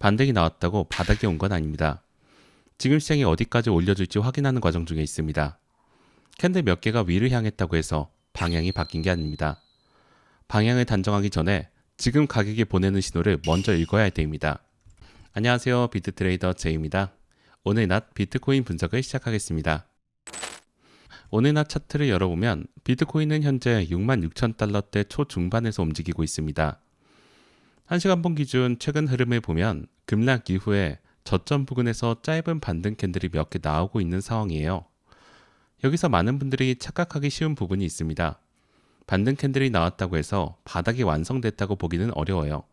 반등이 나왔다고 바닥에 온 건 아닙니다. 지금 시장이 어디까지 올려줄지 확인하는 과정 중에 있습니다. 캔들 몇 개가 위를 향했다고 해서 방향이 바뀐 게 아닙니다. 방향을 단정하기 전에 지금 가격이 보내는 신호를 먼저 읽어야 할 때입니다. 안녕하세요. 비트트레이더 제이입니다. 오늘 낮 비트코인 분석을 시작하겠습니다. 오늘 낮 차트를 열어보면 비트코인은 현재 66,000달러대 초중반에서 움직이고 있습니다. 1시간봉 기준 최근 흐름을 보면 급락 이후에 저점 부근에서 짧은 반등 캔들이 몇 개 나오고 있는 상황이에요. 여기서 많은 분들이 착각하기 쉬운 부분이 있습니다. 반등 캔들이 나왔다고 해서 바닥이 완성됐다고 보기는 어려워요.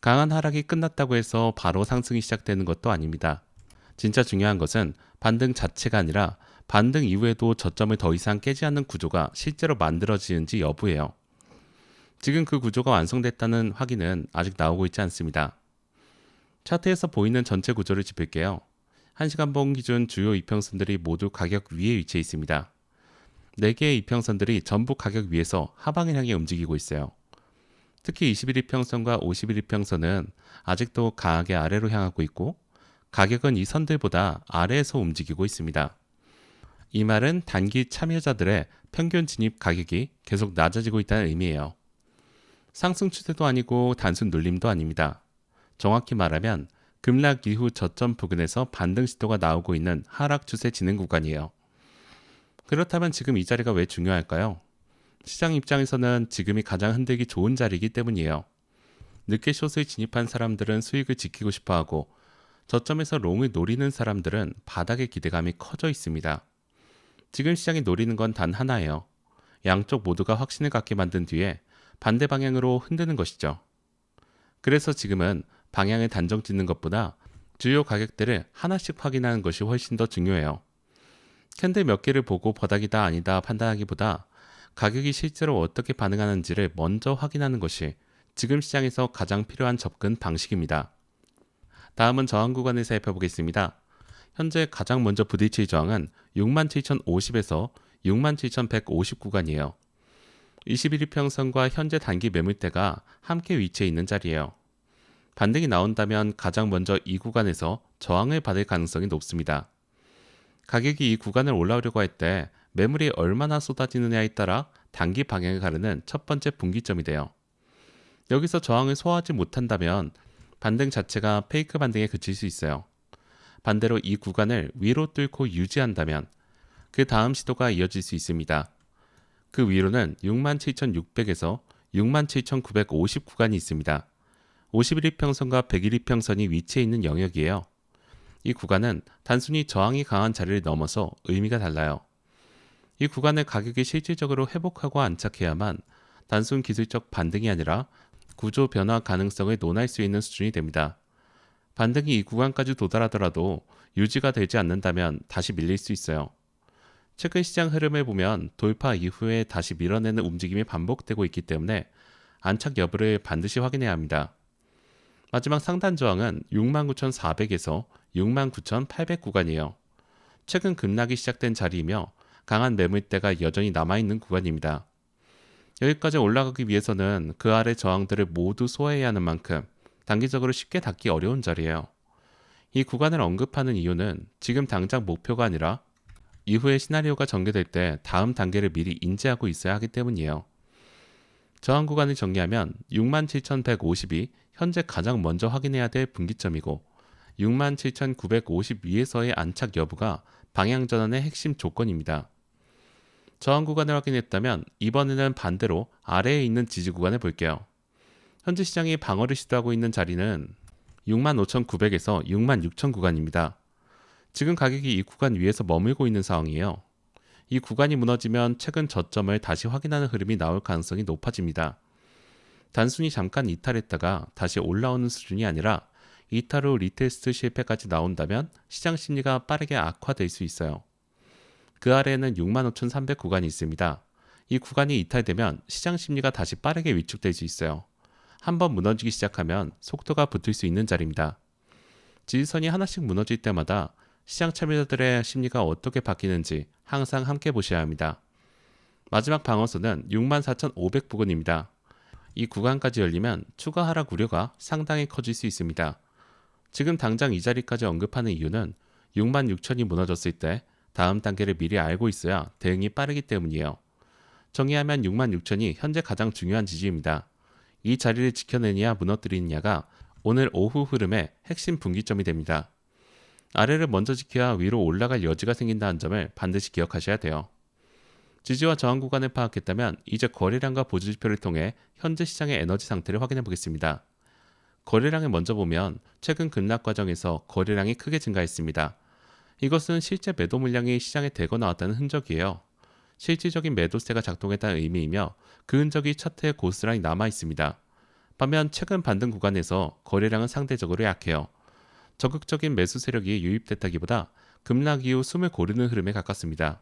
강한 하락이 끝났다고 해서 바로 상승이 시작되는 것도 아닙니다. 진짜 중요한 것은 반등 자체가 아니라 반등 이후에도 저점을 더 이상 깨지 않는 구조가 실제로 만들어지는지 여부예요. 지금 그 구조가 완성됐다는 확인은 아직 나오고 있지 않습니다. 차트에서 보이는 전체 구조를 짚을게요. 1시간봉 기준 주요 이평선들이 모두 가격 위에 위치해 있습니다. 4개의 이평선들이 전부 가격 위에서 하방을 향해 움직이고 있어요. 특히 21이평선과 51이평선은 아직도 강하게 아래로 향하고 있고 가격은 이 선들보다 아래에서 움직이고 있습니다. 이 말은 단기 참여자들의 평균 진입 가격이 계속 낮아지고 있다는 의미예요. 상승 추세도 아니고 단순 눌림도 아닙니다. 정확히 말하면 급락 이후 저점 부근에서 반등 시도가 나오고 있는 하락 추세 진행 구간이에요. 그렇다면 지금 이 자리가 왜 중요할까요? 시장 입장에서는 지금이 가장 흔들기 좋은 자리이기 때문이에요. 늦게 숏을 진입한 사람들은 수익을 지키고 싶어하고 저점에서 롱을 노리는 사람들은 바닥의 기대감이 커져 있습니다. 지금 시장이 노리는 건 단 하나예요. 양쪽 모두가 확신을 갖게 만든 뒤에 반대 방향으로 흔드는 것이죠. 그래서 지금은 방향을 단정 짓는 것보다 주요 가격대를 하나씩 확인하는 것이 훨씬 더 중요해요. 캔들 몇 개를 보고 바닥이다 아니다 판단하기보다 가격이 실제로 어떻게 반응하는지를 먼저 확인하는 것이 지금 시장에서 가장 필요한 접근 방식입니다. 다음은 저항 구간을 살펴보겠습니다. 현재 가장 먼저 부딪힐 저항은 67,050에서 67,150 구간이에요. 21이평선과 현재 단기 매물대가 함께 위치해 있는 자리예요. 반등이 나온다면 가장 먼저 이 구간에서 저항을 받을 가능성이 높습니다. 가격이 이 구간을 올라오려고 할 때 매물이 얼마나 쏟아지느냐에 따라 단기 방향을 가르는 첫 번째 분기점이 돼요. 여기서 저항을 소화하지 못한다면 반등 자체가 페이크 반등에 그칠 수 있어요. 반대로 이 구간을 위로 뚫고 유지한다면 그 다음 시도가 이어질 수 있습니다. 그 위로는 67,600에서 67,950 구간이 있습니다. 51이평선과 101이평선이 위치해 있는 영역이에요. 이 구간은 단순히 저항이 강한 자리를 넘어서 의미가 달라요. 이 구간을 가격이 실질적으로 회복하고 안착해야만 단순 기술적 반등이 아니라 구조 변화 가능성을 논할 수 있는 수준이 됩니다. 반등이 이 구간까지 도달하더라도 유지가 되지 않는다면 다시 밀릴 수 있어요. 최근 시장 흐름을 보면 돌파 이후에 다시 밀어내는 움직임이 반복되고 있기 때문에 안착 여부를 반드시 확인해야 합니다. 마지막 상단 저항은 69,400에서 69,800 구간이에요. 최근 급락이 시작된 자리이며 강한 매물대가 여전히 남아있는 구간입니다. 여기까지 올라가기 위해서는 그 아래 저항들을 모두 소화해야 하는 만큼 단기적으로 쉽게 닿기 어려운 자리예요. 이 구간을 언급하는 이유는 지금 당장 목표가 아니라 이후의 시나리오가 전개될 때 다음 단계를 미리 인지하고 있어야 하기 때문이에요. 저항 구간을 정리하면 67,150이 현재 가장 먼저 확인해야 될 분기점이고 67,950 위에서의 안착 여부가 방향 전환의 핵심 조건입니다. 저항 구간을 확인했다면 이번에는 반대로 아래에 있는 지지 구간을 볼게요. 현재 시장이 방어를 시도하고 있는 자리는 65,900에서 66,000 구간입니다. 지금 가격이 이 구간 위에서 머물고 있는 상황이에요. 이 구간이 무너지면 최근 저점을 다시 확인하는 흐름이 나올 가능성이 높아집니다. 단순히 잠깐 이탈했다가 다시 올라오는 수준이 아니라 이탈 후 리테스트 실패까지 나온다면 시장 심리가 빠르게 악화될 수 있어요. 그 아래에는 65,300 구간이 있습니다. 이 구간이 이탈되면 시장 심리가 다시 빠르게 위축될 수 있어요. 한번 무너지기 시작하면 속도가 붙을 수 있는 자리입니다. 지지선이 하나씩 무너질 때마다 시장 참여자들의 심리가 어떻게 바뀌는지 항상 함께 보셔야 합니다. 마지막 방어선은 64,500 부근입니다. 이 구간까지 열리면 추가 하락 우려가 상당히 커질 수 있습니다. 지금 당장 이 자리까지 언급하는 이유는 6만 6천이 무너졌을 때 다음 단계를 미리 알고 있어야 대응이 빠르기 때문이에요. 정리하면 6만 6천이 현재 가장 중요한 지지입니다. 이 자리를 지켜내느냐 무너뜨리느냐가 오늘 오후 흐름의 핵심 분기점이 됩니다. 아래를 먼저 지켜야 위로 올라갈 여지가 생긴다는 점을 반드시 기억하셔야 돼요. 지지와 저항 구간을 파악했다면 이제 거래량과 보조지표를 통해 현재 시장의 에너지 상태를 확인해 보겠습니다. 거래량을 먼저 보면 최근 급락 과정에서 거래량이 크게 증가했습니다. 이것은 실제 매도 물량이 시장에 대거 나왔다는 흔적이에요. 실질적인 매도세가 작동했다는 의미이며 그 흔적이 차트에 고스란히 남아 있습니다. 반면 최근 반등 구간에서 거래량은 상대적으로 약해요. 적극적인 매수 세력이 유입됐다기보다 급락 이후 숨을 고르는 흐름에 가깝습니다.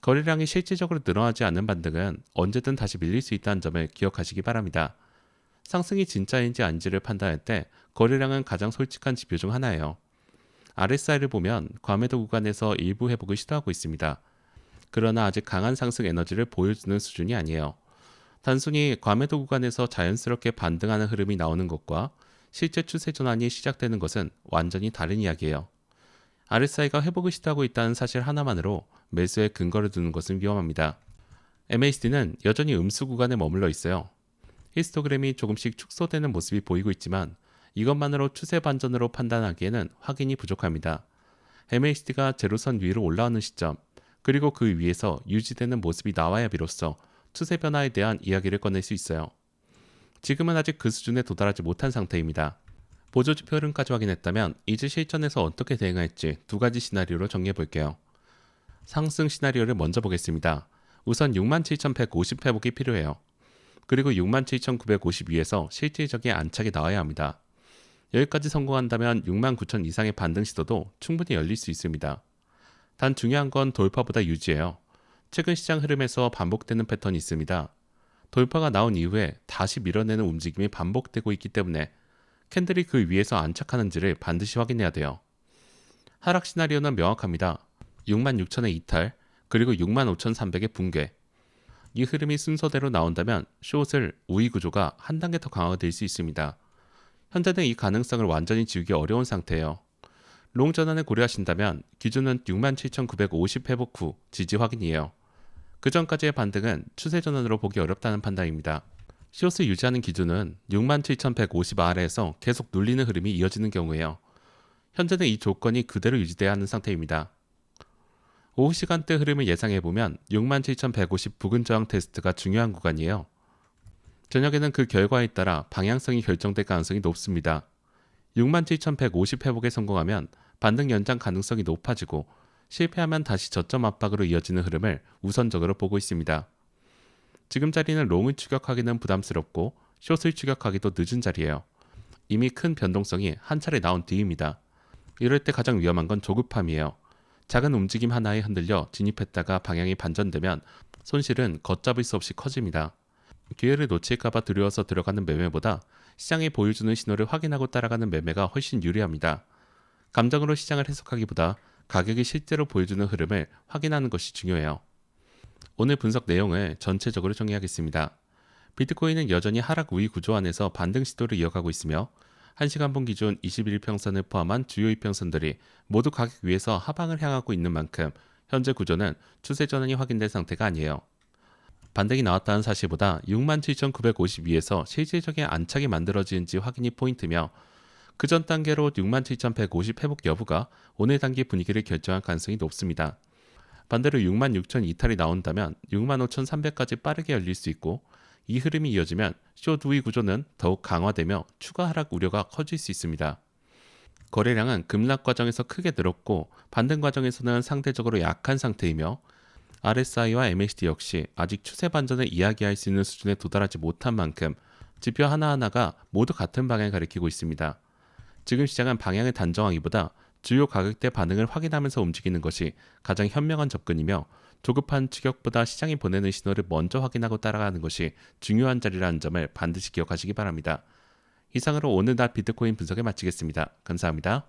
거래량이 실질적으로 늘어나지 않는 반등은 언제든 다시 밀릴 수 있다는 점을 기억하시기 바랍니다. 상승이 진짜인지 아닌지를 판단할 때 거래량은 가장 솔직한 지표 중 하나예요. RSI를 보면 과매도 구간에서 일부 회복을 시도하고 있습니다. 그러나 아직 강한 상승 에너지를 보여주는 수준이 아니에요. 단순히 과매도 구간에서 자연스럽게 반등하는 흐름이 나오는 것과 실제 추세 전환이 시작되는 것은 완전히 다른 이야기예요. RSI가 회복을 시도하고 있다는 사실 하나만으로 매수에 근거를 두는 것은 위험합니다. MACD는 여전히 음수 구간에 머물러 있어요. 히스토그램이 조금씩 축소되는 모습이 보이고 있지만 이것만으로 추세 반전으로 판단하기에는 확인이 부족합니다. MACD가 제로선 위로 올라오는 시점, 그리고 그 위에서 유지되는 모습이 나와야 비로소 추세 변화에 대한 이야기를 꺼낼 수 있어요. 지금은 아직 그 수준에 도달하지 못한 상태입니다. 보조지표 흐름까지 확인했다면 이제 실전에서 어떻게 대응할지 두 가지 시나리오로 정리해 볼게요. 상승 시나리오를 먼저 보겠습니다. 우선 67,150 회복이 필요해요. 그리고 67,950 위에서 실질적인 안착이 나와야 합니다. 여기까지 성공한다면 69,000 이상의 반등 시도도 충분히 열릴 수 있습니다. 단 중요한 건 돌파보다 유지예요. 최근 시장 흐름에서 반복되는 패턴이 있습니다. 돌파가 나온 이후에 다시 밀어내는 움직임이 반복되고 있기 때문에 캔들이 그 위에서 안착하는지를 반드시 확인해야 돼요. 하락 시나리오는 명확합니다. 66,000의 이탈, 그리고 65,300의 붕괴. 이 흐름이 순서대로 나온다면 숏을 우위 구조가 한 단계 더 강화될 수 있습니다. 현재는 이 가능성을 완전히 지우기 어려운 상태예요. 롱 전환을 고려하신다면 기준은 67,950 회복 후 지지 확인이에요. 그 전까지의 반등은 추세 전환으로 보기 어렵다는 판단입니다. 숏을 유지하는 기준은 67,150 아래에서 계속 눌리는 흐름이 이어지는 경우예요. 현재는 이 조건이 그대로 유지돼야 하는 상태입니다. 오후 시간대 흐름을 예상해보면 67,150 부근 저항 테스트가 중요한 구간이에요. 저녁에는 그 결과에 따라 방향성이 결정될 가능성이 높습니다. 67,150 회복에 성공하면 반등 연장 가능성이 높아지고 실패하면 다시 저점 압박으로 이어지는 흐름을 우선적으로 보고 있습니다. 지금 자리는 롱을 추격하기는 부담스럽고 숏을 추격하기도 늦은 자리예요. 이미 큰 변동성이 한 차례 나온 뒤입니다. 이럴 때 가장 위험한 건 조급함이에요. 작은 움직임 하나에 흔들려 진입했다가 방향이 반전되면 손실은 걷잡을 수 없이 커집니다. 기회를 놓칠까봐 두려워서 들어가는 매매보다 시장이 보여주는 신호를 확인하고 따라가는 매매가 훨씬 유리합니다. 감정으로 시장을 해석하기보다 가격이 실제로 보여주는 흐름을 확인하는 것이 중요해요. 오늘 분석 내용을 전체적으로 정리하겠습니다. 비트코인은 여전히 하락 우위 구조 안에서 반등 시도를 이어가고 있으며 1시간분 기준 21평선을 포함한 주요 이평선들이 모두 가격 위에서 하방을 향하고 있는 만큼 현재 구조는 추세 전환이 확인된 상태가 아니에요. 반등이 나왔다는 사실보다 67,952에서 실질적인 안착이 만들어지는지 확인이 포인트며 그 전 단계로 67,150 회복 여부가 오늘 단기 분위기를 결정할 가능성이 높습니다. 반대로 66,000 이탈이 나온다면 65,300까지 빠르게 열릴 수 있고 이 흐름이 이어지면 숏 우위 구조는 더욱 강화되며 추가 하락 우려가 커질 수 있습니다. 거래량은 급락 과정에서 크게 늘었고 반등 과정에서는 상대적으로 약한 상태이며 RSI와 MACD 역시 아직 추세 반전을 이야기할 수 있는 수준에 도달하지 못한 만큼 지표 하나하나가 모두 같은 방향을 가리키고 있습니다. 지금 시장은 방향을 단정하기보다 주요 가격대 반응을 확인하면서 움직이는 것이 가장 현명한 접근이며 조급한 추격보다 시장이 보내는 신호를 먼저 확인하고 따라가는 것이 중요한 자리라는 점을 반드시 기억하시기 바랍니다. 이상으로 오늘 날 비트코인 분석을 마치겠습니다. 감사합니다.